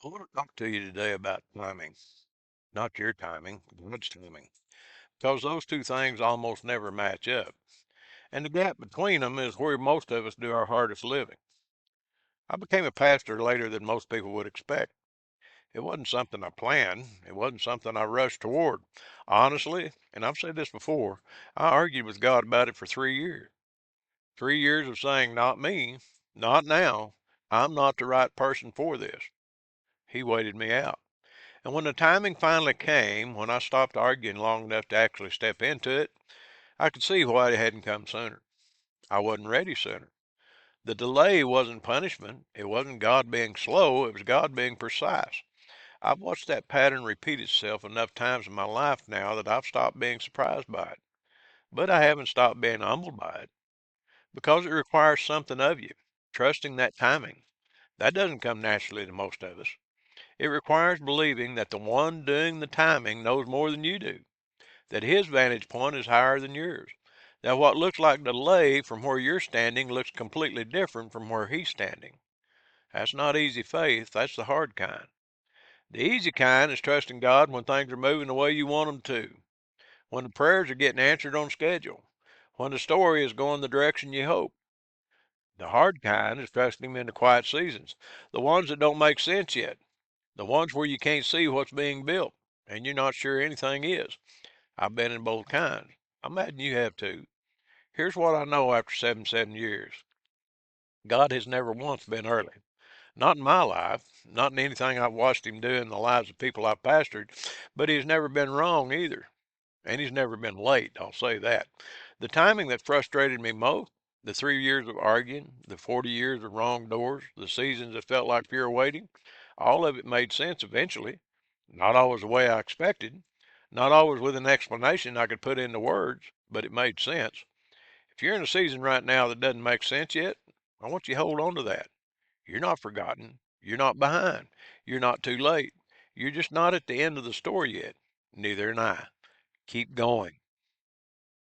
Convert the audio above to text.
I want to talk to you today about timing, not your timing, God's timing, because those two things almost never match up. And the gap between them is where most of us do our hardest living. I became a pastor later than most people would expect. It wasn't something I planned. It wasn't something I rushed toward. Honestly, and I've said this before, I argued with God about it for 3 years. 3 years of saying, not me, not now. I'm not the right person for this. He waited me out. And when the timing finally came, when I stopped arguing long enough to actually step into it, I could see why it hadn't come sooner. I wasn't ready sooner. The delay wasn't punishment. It wasn't God being slow. It was God being precise. I've watched that pattern repeat itself enough times in my life now that I've stopped being surprised by it. But I haven't stopped being humbled by it because it requires something of you, trusting that timing. That doesn't come naturally to most of us. It requires believing that the one doing the timing knows more than you do, that his vantage point is higher than yours, that what looks like delay from where you're standing looks completely different from where he's standing. That's not easy faith, that's the hard kind. The easy kind is trusting God when things are moving the way you want them to, when the prayers are getting answered on schedule, when the story is going the direction you hope. The hard kind is trusting Him in the quiet seasons, the ones that don't make sense yet, the ones where you can't see what's being built and you're not sure anything is. I've been in both kinds. I imagine you have too. Here's what I know after 7 years. God has never once been early. Not in my life, not in anything I've watched him do in the lives of people I've pastored, but he's never been wrong either. And he's never been late, I'll say that. The timing that frustrated me most, the 3 years of arguing, the 40 years of wrong doors, the seasons that felt like pure waiting, all of it made sense eventually. Not always the way I expected, not always with an explanation I could put into words, but it made sense. If you're in a season right now that doesn't make sense yet, I want you to hold on to that. You're not forgotten. You're not behind. You're not too late. You're just not at the end of the story yet. Neither am I. Keep going.